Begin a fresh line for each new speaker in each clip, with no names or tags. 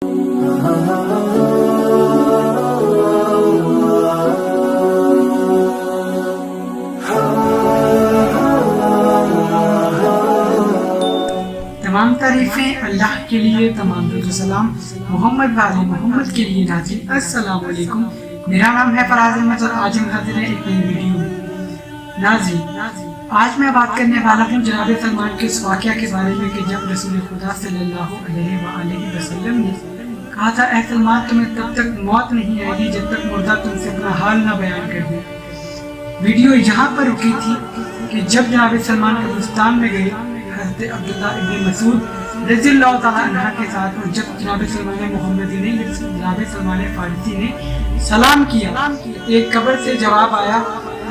تمام تعریفیں اللہ کے لیے، تمام درود و سلام محمد والے محمد کے لیے نازل۔ السلام علیکم، میرا نام ہے فراز احمد اور آج ہم حاضر ہیں ایک نئی ویڈیو میں۔ ناظرین، آج میں بات کرنے والا ہوں جناب سلمان کے اس واقعہ کے بارے میں کہ جب رسول خدا صلی اللہ علیہ وآلہ وسلم نے کہا تھا اے سلمان تمہیں تب تک موت نہیں آئے گی جب تک مردہ تم سے اپنا حال نہ بیان کر دے۔ ویڈیو یہاں پر رکی تھی کہ جب جناب سلمان قبرستان میں گئے حضرت عبداللہ ابن مسعود رضی اللہ تعالیٰ عنہ کے ساتھ، اور جب جناب سلمان محمدی نے جناب سلمان فارسی نے سلام کیا، ایک قبر سے جواب آیا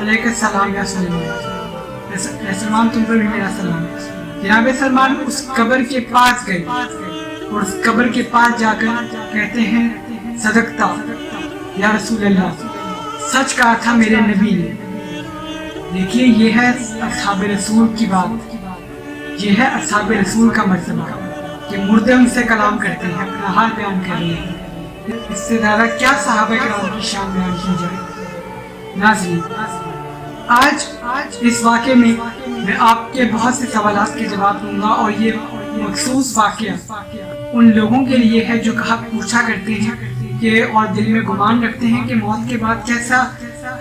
علیہ السلام یا سلیمان، اے سلمان تم پر بھی میرا سلام۔ جناب سلمان اس قبر کے پاس گئے اور اس قبر کے پاس جا کر کہتے ہیں صدقتا یا رسول اللہ، سچ کہا تھا میرے نبی نے۔ دیکھیے یہ ہے اصحاب رسول کی بات، یہ ہے اصحاب رسول کا مرتبہ کہ مردے ان سے کلام کرتے ہیں، اپنا حال بیان کر رہے ہیں۔ اس سے زیادہ کیا صحابہ کرام کی شان بیان کی جائے۔ ناظرین، آج اس واقعے میں آپ کے بہت سے سوالات کے جواب دوں گا، اور یہ مخصوص واقعہ ان لوگوں کے لیے ہے جو کہا پوچھا کرتے ہیں کہ اور دل میں گمان رکھتے ہیں کہ موت کے بعد کیسا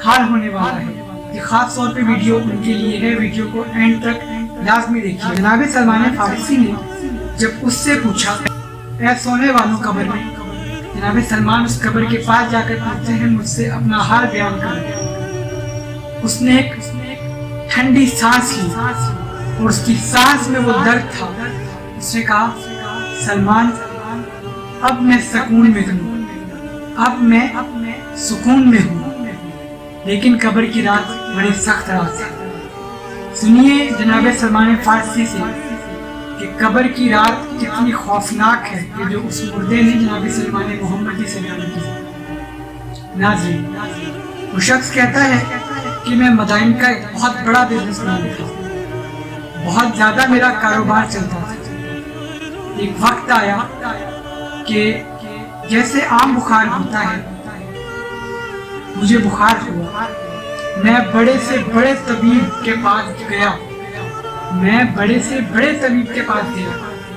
حال ہونے والا ہے۔ یہ خاص طور پہ ویڈیو ان کے لیے ہے، ویڈیو کو اینڈ تک لازمی دیکھیے۔ جناب سلمان فارسی نے جب اس سے پوچھا اے سونے والوں قبر میں، جناب سلمان اس قبر کے پاس جا کر پوچھتے ہیں مجھ سے اپنا حال بیان کر۔ اس نے ایک ٹھنڈی سانس لی اور اس کی سانس میں وہ درد تھا۔ اس نے کہا سلمان اب میں سکون میں ہوں، اب میں سکون میں ہوں، لیکن قبر کی رات بڑی سخت رات ہے۔ سنیے جناب سلمان فارسی سے کہ قبر کی رات کتنی خوفناک ہے کہ جو اس مردے نے جناب سلمان محمدی سے بیان کی۔ ناظرین، وہ شخص کہتا ہے کہ میں مدائن کا ایک بہت بڑا بزنس مین تھا، بہت زیادہ میرا کاروبار چلتا تھا۔ ایک وقت آیا کہ جیسے عام بخار ہوتا ہے مجھے بخار ہوا، میں بڑے سے بڑے طبیب کے پاس گیا،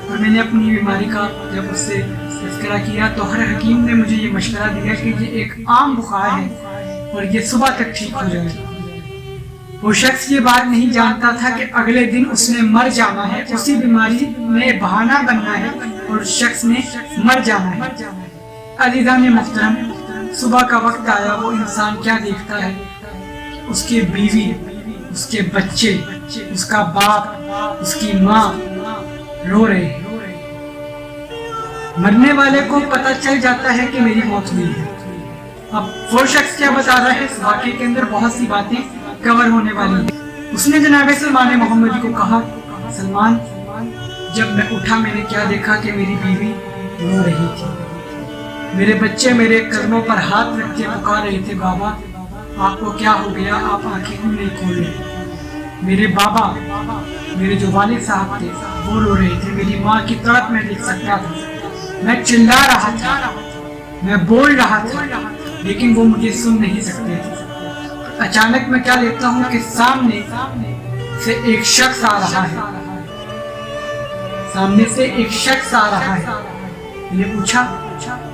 اور میں نے اپنی بیماری کا جب اس سے تذکرہ کیا تو ہر حکیم نے مجھے یہ مشورہ دیا کہ یہ ایک عام بخار ہے اور یہ صبح تک ٹھیک ہو جائے گا۔ وہ شخص یہ بات نہیں جانتا تھا کہ اگلے دن اس نے مر جانا ہے، اسی بیماری میں بہانہ بننا ہے اور شخص نے مر جانا ہے۔ عزیزان محترم، صبح کا وقت آیا، وہ انسان کیا دیکھتا ہے؟ اس کی بیوی، اس کے بچے، اس کا باپ، اس کی ماں رو رہے ہیں۔ مرنے والے کو پتہ چل جاتا ہے کہ میری موت ہوئی ہے۔ اب وہ شخص کیا بتا رہا ہے؟ اس واقعے کے اندر بہت سی باتیں کور ہونے والی ہیں۔ اس نے جناب سلمان محمدی کو کہا سلمان جب میں اٹھا میں نے کیا دیکھا کہ میری بیوی رو رہی تھی، میرے بچے میرے قدموں پر ہاتھ رکھ کے پکار رہے تھے بابا آپ کو کیا ہو گیا، آپ آنکھیں کیوں نہیں کھول رہے۔ میرے بابا، میرے جو والد صاحب تھے وہ رو رہے تھے، میری ماں کی تڑپ میں دیکھ سکتا تھا، میں چلا رہا تھا، میں بول رہا تھا، لیکن وہ مجھے سن نہیں سکتے تھے۔ اچانک میں کیا دیکھتا ہوں کہ سامنے سے ایک شخص آ رہا ہے، سامنے سے ایک شخص آ رہا ہے۔ میں نے پوچھا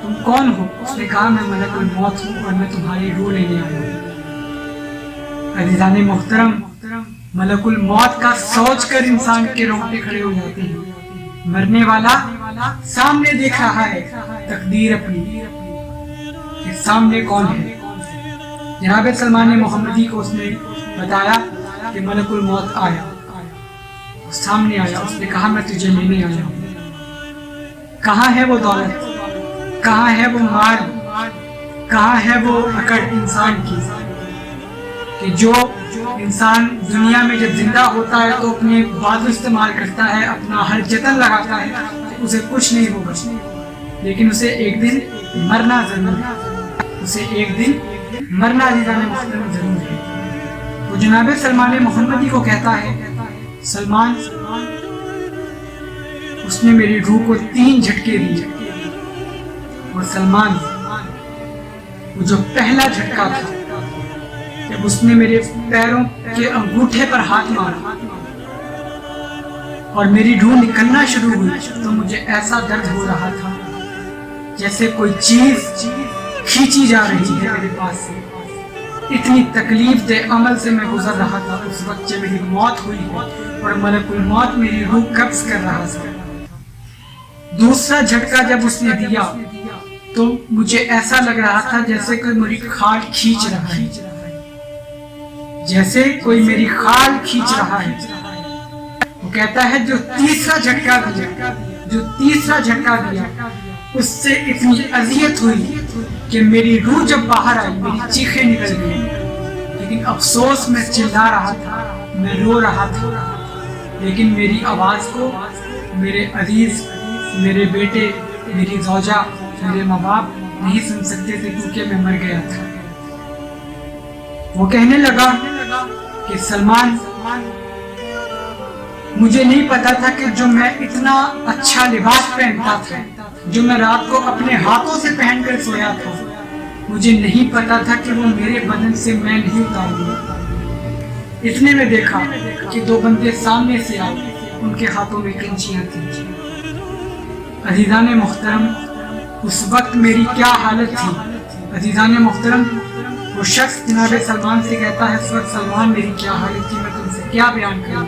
تم کون ہو؟ اس نے کہا میں ملک الموت ہوں اور میں تمہاری روح لینے آیا ہوں۔ عزیزان محترم، ملک الموت کا سوچ کر انسان کے رونگٹے کھڑے ہو جاتے ہیں۔ مرنے والا سامنے دیکھ رہا ہے تقدیر اپنی کہ سامنے کون ہے۔ جناب سلمان محمدی کو اس نے بتایا کہ ملک الموت آیا، سامنے آیا، اس نے کہا میں تجھے لینے آیا ہوں۔ کہاں ہے وہ دولت، کہاں ہے وہ مال، کہاں ہے وہ اکڑ انسان کی کہ جو انسان دنیا میں جب زندہ ہوتا ہے تو اپنے بازو استعمال کرتا ہے، اپنا ہر جتن لگاتا ہے، اسے کچھ نہیں ہوگا، لیکن اسے ایک دن مرنا ضرور ہے، اسے ایک دن مرنا عزیزان محترم ضرور ہے۔ وہ جناب سلمان محمدی کو کہتا ہے سلمان اس نے میری روح کو 3 جھٹکے دیے، وہ سلمان، وہ جو پہلا جھٹکا تھا جب اس نے میرے پیروں کے انگوٹھے پر ہاتھ مارا اور میری روح نکلنا شروع ہوئی تو مجھے ایسا درد ہو رہا تھا جیسے کوئی چیز کھینچی جا رہی ہے میرے پاس سے۔ اتنی تکلیف دہ عمل سے میں گزر رہا تھا اس وقت جب میری موت ہوئی اور ملک الموت میری روح قبض کر رہا تھا۔ دوسرا جھٹکا جب اس نے دیا تو مجھے ایسا لگ رہا تھا جیسے کوئی میری کھال کھینچ رہا ہے، جیسے کوئی میری کھال کھینچ رہا ہے۔ وہ کہتا ہے جو تیسرا جھٹکا دیا اس سے اتنی اذیت ہوئی کہ میری روح جب باہر آئی میری چیخیں نکل گئی، لیکن افسوس میں چلا رہا تھا، میں رو رہا تھا، لیکن میری آواز کو میرے عزیز، میرے بیٹے، میری زوجہ، میرے ماں باپ نہیں سن سکتے تھے کیونکہ میں مر گیا تھا۔ وہ کہنے لگا کہ سلمان، مجھے نہیں پتا تھا کہ جو میں اتنا اچھا لباس پہنتا تھا، جو میں رات کو اپنے ہاتھوں سے پہن کر سویا تھا، مجھے نہیں پتا تھا کہ وہ میرے بدن سے میں نہیں اتاروں گا۔ اتنے میں دیکھا کہ دو بندے سامنے سے آئے، ان کے ہاتھوں میں کنچیاں تھیں۔ عزیزان محترم، اس وقت میری کیا حالت تھی؟ عزیزان محترم، وہ شخص جناب سلمان سے کہتا ہے اس وقت سلمان میری کیا حالت تھی، میں تم سے کیا بیان کروں؟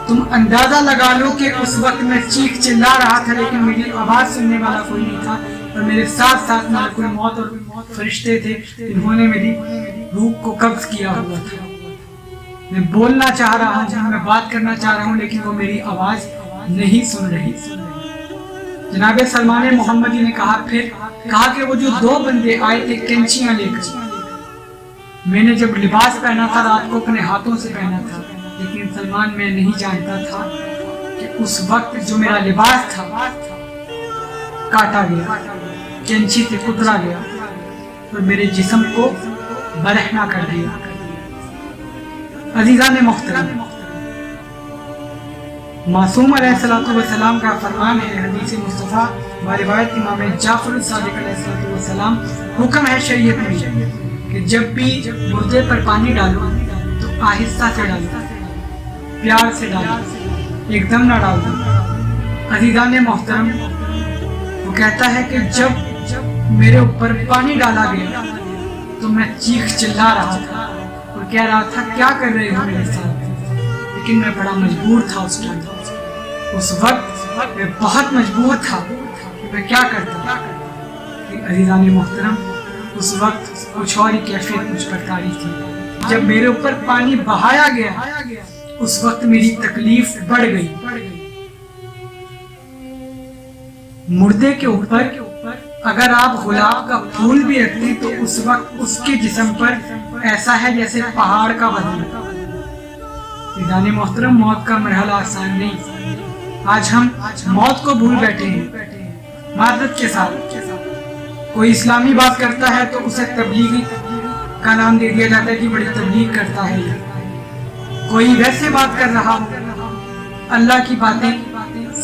تم اندازہ لگا لو کہ اس وقت میں چیخ چلا رہا تھا لیکن میری آواز سننے والا کوئی نہیں تھا، اور میرے ساتھ ساتھ ملک الموت اور فرشتے تھے جنہوں نے میری روح کو قبض کیا ہوا تھا۔ میں بولنا چاہ رہا ہوں، میں بات کرنا چاہ رہا ہوں، لیکن وہ میری آواز نہیں سن رہی۔ جناب سلمان محمدی نے کہا کہ وہ جو دو بندے آئے تھے کینچیاں لے کر، میں نے جب لباس پہنا تھا رات کو اپنے ہاتھوں سے پہنا تھا، لیکن سلمان میں نہیں جانتا تھا کہ اس وقت جو میرا لباس تھا کاٹا گیا، کینچی سے کترا گیا اور میرے جسم کو برہنہ کر دیا۔ عزیزان محترم، معصوم علیہ السلام کا فرمان ہے، حدیث مصطفیٰ روایت امام جعفر صادق علیہ السلام، حکم ہے شریعت میں کہ جب بھی مردے پر پانی ڈالو تو آہستہ سے ڈالو، پیار سے ڈالو، ایک دم نہ ڈالو۔ عزیزان محترم، وہ کہتا ہے کہ جب میرے اوپر پانی ڈالا گیا تو میں چیخ چلا رہا تھا اور کہہ رہا تھا کیا کر رہے ہو میرے ساتھ، لیکن میں بڑا مجبور تھا اس وقت میں بہت مجبور تھا کہ میں کیا کرتا۔ عزیزان محترم، اس وقت کچھ اور ہی کیفیت مجھ پر طاری تھی۔ جب میرے اوپر پانی بہایا گیا اس وقت میری تکلیف بڑھ گئی۔ مردے کے اوپر اگر آپ گلاب کا پھول بھی رکھتے تو اس وقت اس کے جسم پر ایسا ہے جیسے پہاڑ کا وزن۔ عزیزان محترم، موت کا مرحلہ آسان نہیں۔ آج ہم موت کو بھول بیٹھے ہیں۔ معذرت کے ساتھ کوئی اسلامی بات کرتا ہے تو اسے تبلیغی کا نام دے دیا جاتا ہے کہ بڑی تبلیغ کرتا ہے۔ کوئی ویسے بات کر رہا ہو، اللہ کی باتیں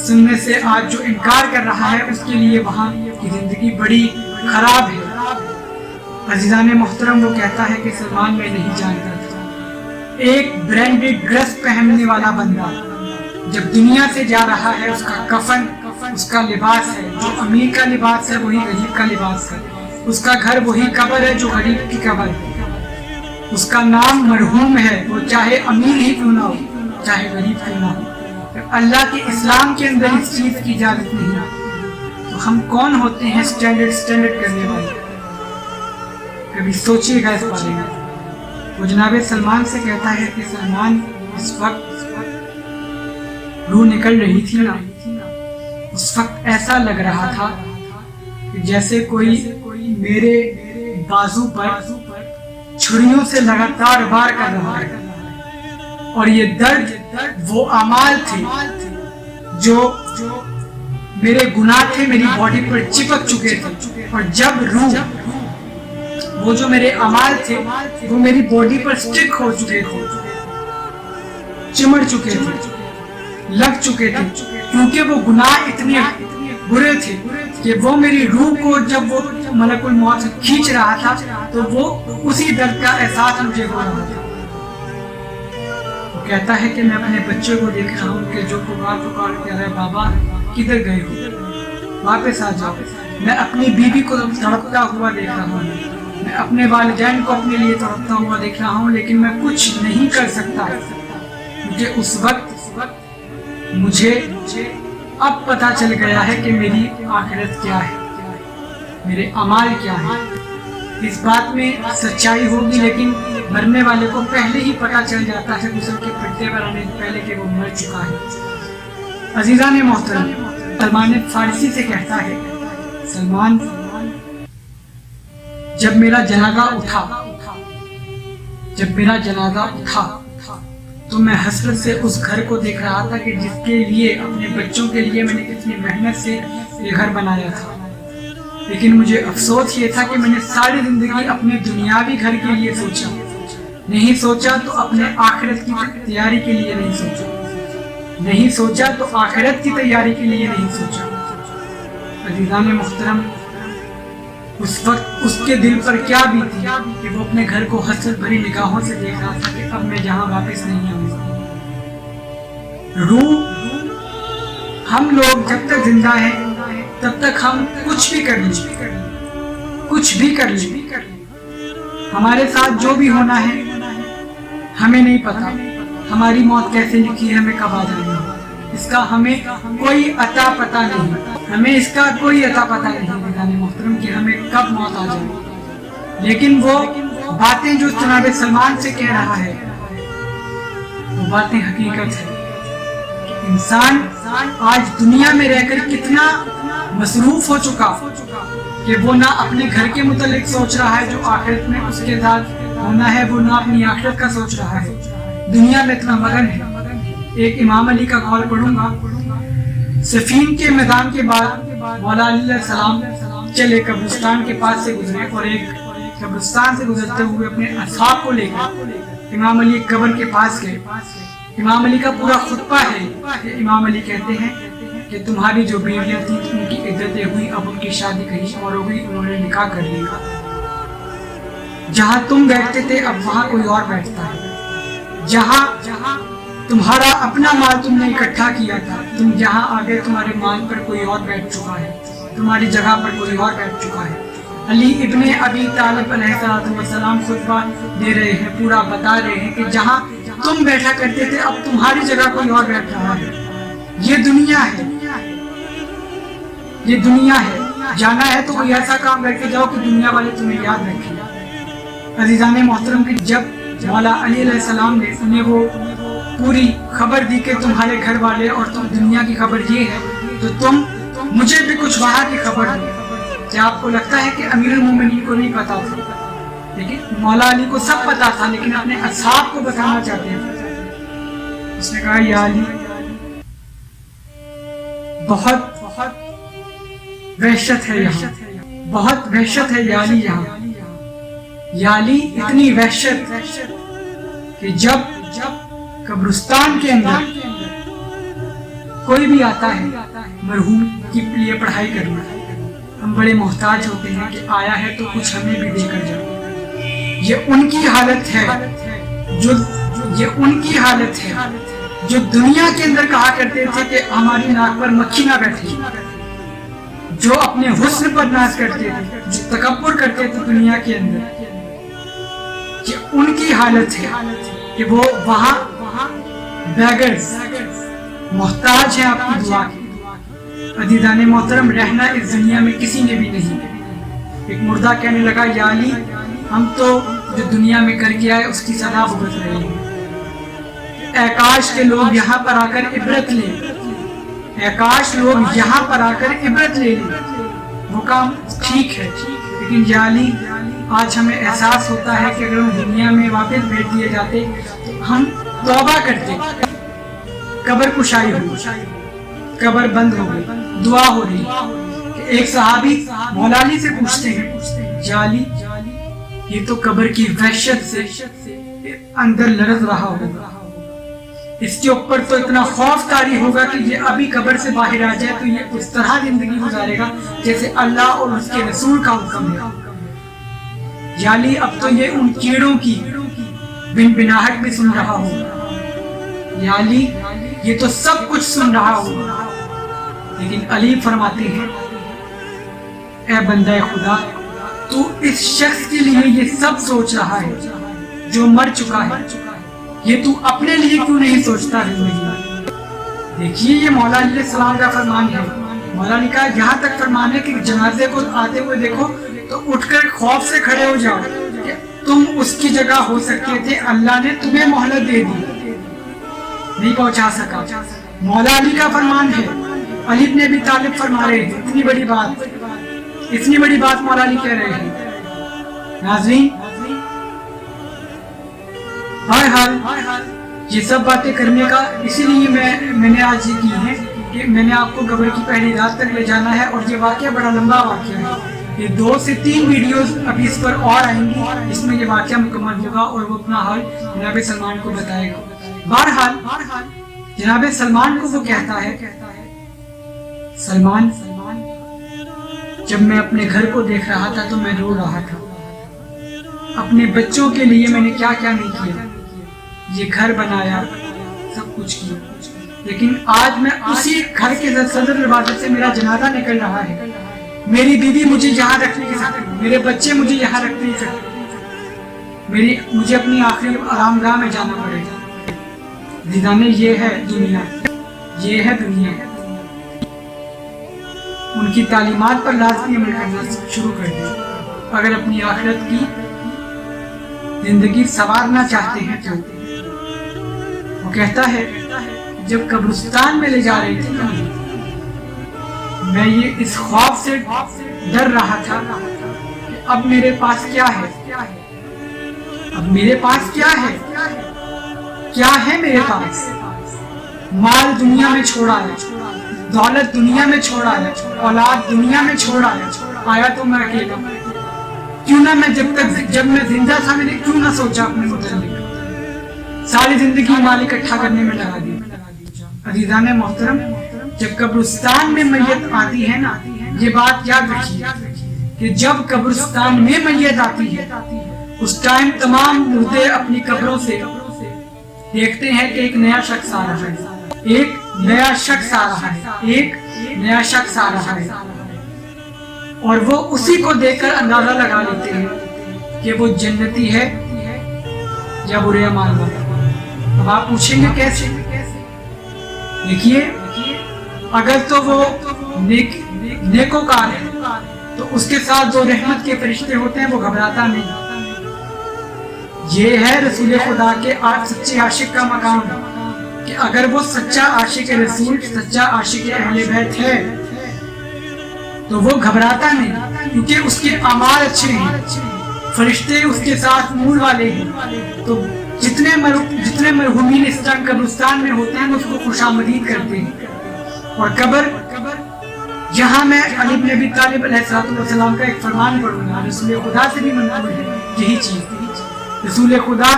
سننے سے آج جو انکار کر رہا ہے اس کے لیے وہاں کی زندگی بڑی خراب ہے۔ عزیزان محترم، وہ کہتا ہے کہ سلمان میں نہیں جانتا تھا، ایک برینڈڈ ڈریس پہننے والا بندہ جب دنیا سے جا رہا ہے اس کا کفن اس کا لباس ہے، جو امیر کا لباس ہے وہی غریب کا لباس ہے، اس کا گھر وہی قبر ہے جو غریب کی قبر ہے، اس کا نام مرحوم ہے، وہ چاہے امیر ہی کیوں نہ ہو چاہے غریب کیوں نہ ہو۔ اللہ کے اسلام کے اندر اس چیز کی اجازت نہیں ہے تو ہم کون ہوتے ہیں اسٹینڈرڈ کرنے والے؟ کبھی سوچیے گا اس بارے میں۔ وہ جناب سلمان سے کہتا ہے کہ سلمان، اس وقت روح نکل رہی تھی نا، اس وقت ایسا لگ رہا تھا کہ جیسے کوئی میرے بازو پر چھریوں سے لگاتار وار کر رہا ہے، اور یہ درد وہ اعمال تھے جو میرے گناہ تھے میری باڈی پر چپک چکے تھے، اور جب روح وہ جو میرے اعمال تھے وہ میری باڈی پر سٹک ہو چکے تھے، چمڑ چکے تھے، لگ چکے تھے، کیونکہ وہ گناہ اتنے برے تھے کہ وہ میری روح کو جب وہ ملک الموت سے کھینچ رہا تھا تو وہ اسی درد کا احساس مجھے ہو رہا تھا۔ وہ کہتا ہے کہ میں اپنے بچے کو دیکھ رہا ہوں کہ جو پکار کے رہے بابا کدھر گئے ہو، واپس آ جاؤ۔ میں اپنی بیوی کو تڑپتا ہوا دیکھ رہا ہوں، میں اپنے والدین کو اپنے لیے تڑپتا ہوا دیکھ رہا ہوں، لیکن میں کچھ نہیں کر سکتا۔ مجھے اس وقت اب پتا چل گیا ہے کہ میری آخرت کیا ہے، میرے اعمال کیا ہیں۔ اس بات میں سچائی ہوگی، لیکن مرنے والے کو پہلے ہی پتا چل جاتا ہے غسل کے پٹے پر آنے سے پہلے کہ وہ مر چکا ہے۔ عزیزان محترم، سلمان فارسی سے کہتا ہے، سلمان جب میرا جنازہ اٹھا تو میں حسرت سے اس گھر کو دیکھ رہا تھا کہ جس کے لیے اپنے بچوں کے لیے میں نے کتنی محنت سے یہ گھر بنایا تھا، لیکن مجھے افسوس یہ تھا کہ میں نے ساری زندگی اپنے دنیاوی گھر کے لیے نہیں سوچا تو اپنے آخرت کی تیاری کے لیے نہیں سوچا۔ عزیزان محترم، اس وقت اس کے دل پر کیا بیتی کہ وہ اپنے گھر کو حسرت بھری نگاہوں سے دیکھ رہا تھا کہ اب میں جہاں واپس نہیں آؤں گا۔ روح، ہم لوگ جب تک زندہ ہیں تب تک ہم کچھ بھی کر لیں، ہمارے ساتھ جو بھی ہونا ہے ہمیں نہیں پتا، ہماری موت کیسے لکھی ہے، ہمیں کب آ جانا ہے، اس کا ہمیں کوئی عطا پتہ نہیں، محترم کہ ہمیں کب موت آ جائے۔ لیکن وہ باتیں جو جناب سلمان سے کہہ رہا ہے وہ باتیں حقیقت ہے۔ انسان آج دنیا میں رہ کر کتنا مصروف ہو چکا کہ وہ نہ اپنے گھر کے متعلق سوچ رہا ہے جو آخرت میں اس کے ساتھ ہونا ہے، وہ نہ اپنی آخرت کا سوچ رہا ہے، دنیا میں اتنا مگن ہے۔ ایک امام علی کا قول پڑھوں گا، صفین کے میدان کے بعد مولا علی علیہ السلام چلے قبرستان کے پاس سے گزرے، اور ایک قبرستان سے گزرتے ہوئے اپنے اصحاب کو لے کر امام علی قبر کے پاس گئے۔ امام علی کا پورا خطبہ ہے کہ امام علی کہتے ہیں کہ تمہاری جو بیویاں تھیں ان کی عدتیں ہوئی، اب ان کی شادی کہیں اور ہو گئی، انہوں نے نکاح کر لیا، جہاں تم بیٹھتے تھے اب وہاں کوئی اور بیٹھتا ہے، جہاں تمہارا اپنا مال تم نے اکٹھا کیا تھا، تم جہاں آگے تمہارے مال پر کوئی اور بیٹھ چکا ہے، تمہاری جگہ پر کوئی اور بیٹھ چکا ہے۔ علی ابن ابی طالب علیہ السلام خطبہ دے رہے ہیں، پورا بتا رہے ہیں کہ جہاں تم بیٹھا کرتے تھے اب تمہاری جگہ کوئی اور بیٹھ رہا ہے، یہ دنیا ہے، جانا ہے تو کوئی ایسا کام کر کے جاؤ کہ دنیا والے تمہیں یاد رکھیں۔ عزیزان محترم کی جب مولا علی علیہ السلام نے انہیں وہ پوری خبر دی کہ تمہارے گھر والے اور تم دنیا کی خبر یہ ہے تو تم مجھے بھی کچھ وہاں کی خبر دو۔ کیا آپ کو لگتا ہے کہ امیر المومنین کو نہیں پتا تھا؟ لیکن مولا علی کو سب پتا تھا، لیکن اپنے اصحاب کو بتانا چاہتے تھے۔ اس نے کہا یا علی، بہت وحشت ہے یہاں، بہت وحشت ہے یا علی یہاں، یا علی اتنی وحشت کہ جب قبرستان کے اندر کوئی بھی آتا ہے مرحوم کے لیے پڑھائی کرنا، ہم بڑے محتاج ہوتے ہیں کہ آیا ہے تو کچھ ہمیں بھی دے کر جائے۔ یہ ان کی حالت ہے جو دنیا کے اندر کہا کرتے تھے کہ ہماری ناک پر مکھی نہ بیٹھے، جو اپنے حسن پر ناز کرتے تھے، جو تکبر کرتے تھے دنیا کے اندر، یہ ان کی حالت ہے کہ وہ وہاں بیگرز محتاج ہیں آپ کی دعا کی۔ عزیزان محترم، رہنا اس دنیا میں کسی نے بھی نہیں۔ ایک مردہ کہنے لگا یا علی، ہم تو جو دنیا میں کر کے آئے اس کی سزا بھگت رہے ہیں، اے کاش کے لوگ یہاں پر آ کر عبرت لیں، اے کاش لوگ یہاں پر آ کر عبرت لے لیں، وہ کام ٹھیک ہے، لیکن یا علی آج ہمیں احساس ہوتا ہے کہ اگر ہم دنیا میں واپس بھیج دیے جاتے ہم توبہ کرتے۔ قبر کشائی ہوئی، قبر بند ہو گئی، دعا ہو رہی کہ ایک صحابی مولا علی سے پوچھتے ہیں یا علی، یہ تو قبر کی وحشت سے اندر لرز رہا ہوگا، اس کے اوپر تو اتنا خوف طاری ہوگا کہ یہ ابھی قبر سے باہر آ جائے تو یہ اس طرح زندگی گزارے گا جیسے اللہ اور اس کے رسول کا حکم ہے. یعنی اب تو یہ ان کیڑوں کی بنبناہٹ بھی سن رہا ہوگا، یعنی یہ تو سب کچھ سن رہا ہوگا. لیکن علی فرماتے ہیں اے بندہ خدا، تو اس شخص کے لیے یہ سب سوچ رہا ہے جو مر چکا ہے، یہ تو اپنے لیے کیوں نہیں سوچتا زندگی؟ دیکھیے یہ مولا علیہ السلام کا فرمان ہے. مولا نے کہا یہاں تک فرمان ہے کہ جنازے کو آتے ہوئے دیکھو تو اٹھ کر خوف سے کھڑے ہو جاؤ کہ تم اس کی جگہ ہو سکتے تھے، اللہ نے تمہیں مہلت دے دی، نہیں پہنچا سکا. مولا علی کا فرمان ہے. علی بن ابی طالب فرما رہے تھے اتنی بڑی بات مولا علی کہہ رہے ہیں. ناظرین بہرحال یہ سب باتیں کرنے کا اسی لیے میں نے آج یہ کی ہے کہ میں نے آپ کو قبر کی پہلی رات تک لے جانا ہے، اور یہ واقعہ بڑا لمبا واقعہ ہے. یہ 2 سے 3 ویڈیوز ابھی اس پر اور آئیں گی، اس میں یہ واقعہ مکمل ہوگا اور وہ اپنا حال جناب سلمان کو بتائے گا. بہرحال جناب سلمان کو وہ کہتا ہے سلمان، جب میں اپنے گھر کو دیکھ رہا تھا تو میں رو رہا تھا. اپنے بچوں کے لیے میں نے کیا کیا نہیں کیا، یہ گھر بنایا، سب کچھ کیا، لیکن آج میں اسی گھر کے صدر دروازے سے میرا جنازہ نکل رہا ہے. میری بیوی مجھے یہاں رکھ نہیں سکتی، میرے بچے مجھے یہاں رکھ نہیں سکتے، مجھے اپنی آخری آرام گاہ میں جانا پڑے گا. دیدانے یہ ہے دنیا. ان کی تعلیمات پر لازمی عمل کرنا شروع کر دیں اگر اپنی آخرت کی زندگی سنوارنا چاہتے ہیں تو. وہ کہتا ہے جب قبرستان میں لے جا رہے تھے میں یہ اس خوف سے ڈر رہا تھا کہ اب میرے پاس کیا ہے میرے پاس. مال دنیا میں چھوڑا ہے، دولت دنیا میں چھوڑا ہے، اولاد دنیا میں چھوڑا ہے، آیا تو میں اکیلا. کیوں نہ میں جب میں زندہ تھا میں نے کیوں نہ سوچا اپنے متعلق، ساری زندگی مال اکٹھا کرنے میں لگا دی. عزیزان محترم، جب قبرستان میں میت آتی ہے نا، یہ بات یاد رکھیے کہ جب قبرستان میں میت آتی ہے اس ٹائم تمام مردے اپنی قبروں سے دیکھتے ہیں کہ ایک نیا شخص آ رہا ہے، اور وہ اسی کو دیکھ کر اندازہ لگا لیتے ہیں کہ وہ جنتی ہے یا برے اعمال والا. اب آپ پوچھیں گے کیسے؟ دیکھیے اگر تو وہ نیکوکار ہے تو اس کے ساتھ جو رحمت کے فرشتے ہوتے ہیں وہ گھبراتا نہیں. یہ ہے رسول خدا کے سچے عاشق کا مقام کہ اگر وہ سچا عاشق رسول، سچا عاشق اہل بیت ہے تو وہ گھبراتا نہیں، کیونکہ اس کے اعمال اچھے ہیں، فرشتے اس کے ساتھ نور والے ہیں. تو جتنے مرحومین اس ٹائم قبرستان میں ہوتے ہیں وہ اس کو خوش آمدید کرتے ہیں. اور قبر یہاں میں علی بن ابی طالب علیہ السلام کا ایک فرمان پڑھوں گا، رسول خدا سے بھی منقول ہے یہی چیز. رسول خدا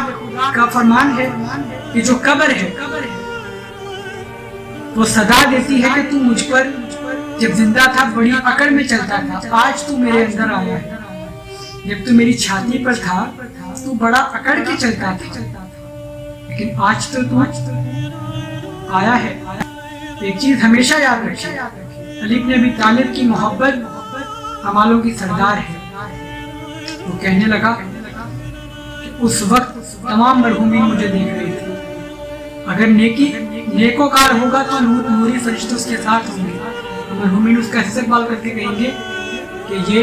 کا فرمان ہے کہ جو قبر ہے وہ صدا دیتی ہے کہ تو مجھ پر جب زندہ تھا بڑی اکڑ میں چلتا تھا، آج تو میرے اندر آیا ہے. جب تو میری چھاتی پر تھا تو بڑا اکڑ کے چلتا تھا، لیکن آج تو آیا ہے. ایک چیز ہمیشہ یاد رکھیں، علی بن ابی طالب کی محبت اعمالوں کی سردار ہے. وہ کہنے لگا کہ اس وقت تمام مرحومین مجھے دیکھ رہے تھے، اگر نیکوکار ہوگا تو نوری فرشتے اس کے ساتھ ہوں گے، مرحومین اس کا استقبال کر کے کہیں گے کہ یہ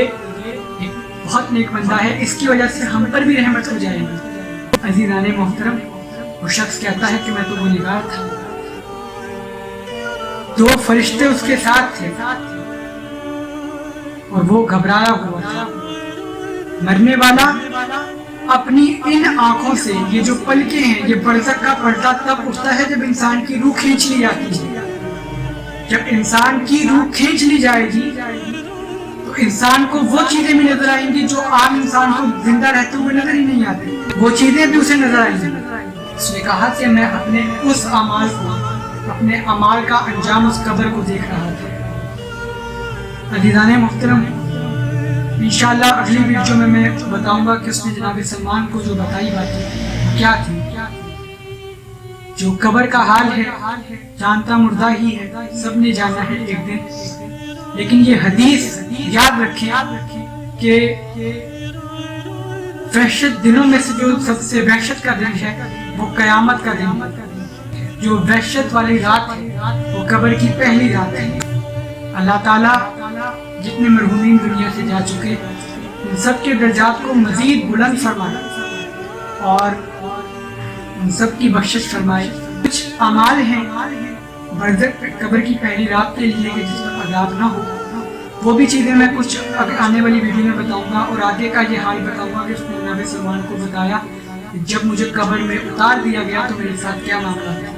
ایک بہت نیک بندہ ہے، اس کی وجہ سے ہم پر بھی رحمت ہو جائے گی. عزیزان محترم، وہ شخص کہتا ہے کہ میں تو گنہگار تھا، 2 فرشتے اس کے ساتھ تھے اور وہ گھبرایا ہوا تھا. مرنے والا اپنی ان آنکھوں سے، یہ جو پلکیں ہیں، یہ برزخ کا پردہ تب اٹھتا ہے جب انسان کی روح کھینچ لی جاتی ہے. جب انسان کی روح کھینچ لی جائے گی تو انسان کو وہ چیزیں بھی نظر آئیں گی جو عام انسان کو زندہ رہتے ہوئے نظر ہی نہیں آتی، وہ چیزیں بھی اسے نظر آئیں گی. اس نے کہا کہ میں اپنے اس اعمال کو، اپنے اعمال کا انجام اس قبر کو دیکھ رہا تھا۔ عزیزان محترم، انشاءاللہ اگلی ویڈیو میں بتاؤں گا کہ اس نے جناب سلمان کو جو بتائی باتیں کیا تھی۔ جو قبر کا حال ہے جانتا مردہ ہی ہے، سب نے جانا ہے ایک دن، لیکن یہ حدیث یاد رکھیں کہ وحشت دنوں میں سے جو سب سے وحشت کا دن ہے وہ قیامت کا دن ہے۔ جو وحشت والی رات ہے وہ قبر کی پہلی رات ہے۔ اللہ تعالیٰ جتنے مرحومین دنیا سے جا چکے ان سب کے درجات کو مزید بلند فرمائے اور ان سب کی بخشش فرمائے۔ کچھ اعمال ہیں برزخ قبر کی پہلی رات کے لیے کہ جس میں عذاب نہ ہو، وہ بھی چیزیں میں کچھ آنے والی ویڈیو میں بتاؤں گا، اور آگے کا یہ حال بتاؤں گا کہ اس نے جناب سلمان کو بتایا کہ جب مجھے قبر میں اتار دیا گیا تو میرے ساتھ کیا معاملہ تھا۔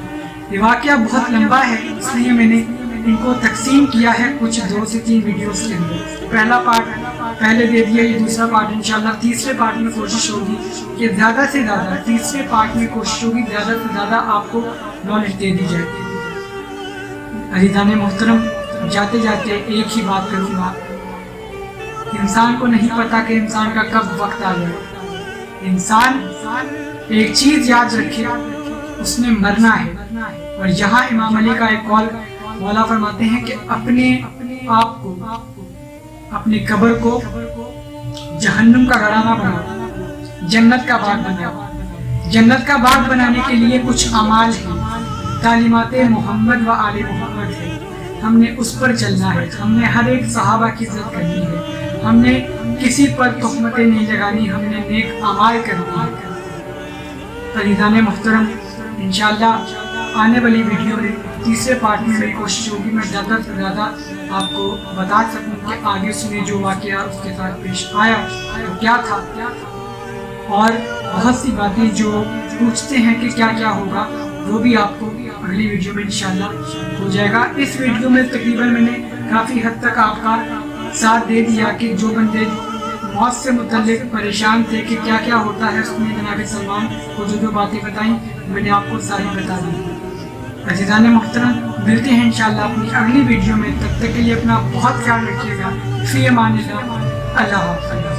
یہ واقعہ بہت لمبا ہے، اس لیے میں نے ان کو تقسیم کیا ہے کچھ 2 سے 3 ویڈیوز کے اندر۔ پہلا پارٹ پہلے دے دیا، یہ دوسرا پارٹ انشاءاللہ تیسرے پارٹ میں کوشش ہوگی کہ زیادہ سے زیادہ، تیسرے پارٹ میں کوشش ہوگی زیادہ سے زیادہ آپ کو نالج دے دی جائے۔ عزیزان محترم، جاتے جاتے ایک ہی بات کروں گا، انسان کو نہیں پتا کہ انسان کا کب وقت آ جائے۔ انسان ایک چیز یاد رکھے، اس نے مرنا ہے، اور یہاں امام علی کا ایک قول مولا فرماتے ہیں کہ اپنے آپ کو، اپنی قبر کو جہنم کا گڑھا نہ بناؤ، جنت کا باغ بناؤ۔ جنت کا باغ بنانے کے لیے کچھ اعمال ہیں، تعلیمات محمد و آل محمد ہے، ہم نے اس پر چلنا ہے، ہم نے ہر ایک صحابہ کی عزت کرنی ہے، ہم نے کسی پر تہمتیں نہیں لگانی، ہم نے نیک اعمال کرنی ہے۔ عزیزان محترم، انشاءاللہ آنے والی ویڈیو میں تیسرے پارٹ میں میری کوشش ہوگی میں زیادہ سے زیادہ آپ کو بتا سکوں کہ آگے سنے جو واقعہ اس کے ساتھ پیش آیا وہ کیا تھا، اور بہت سی باتیں جو پوچھتے ہیں کہ کیا کیا ہوگا وہ بھی آپ کو اگلی ویڈیو میں انشاءاللہ ہو جائے گا۔ اس ویڈیو میں تقریباً میں نے کافی حد تک آپ کا ساتھ دے دیا کہ جو بندے موت سے متعلق پریشان تھے کہ کیا کیا ہوتا ہے، اس میں جناب سلمان کو جو باتیں بتائیں میں نے آپ کو ساری بتا دی۔ عزیزان محترم، ملتے ہیں انشاءاللہ اپنی اگلی ویڈیو میں، تب تک کے لیے اپنا بہت خیال رکھیے گا۔ فی امان اللہ، اللہ حافظ۔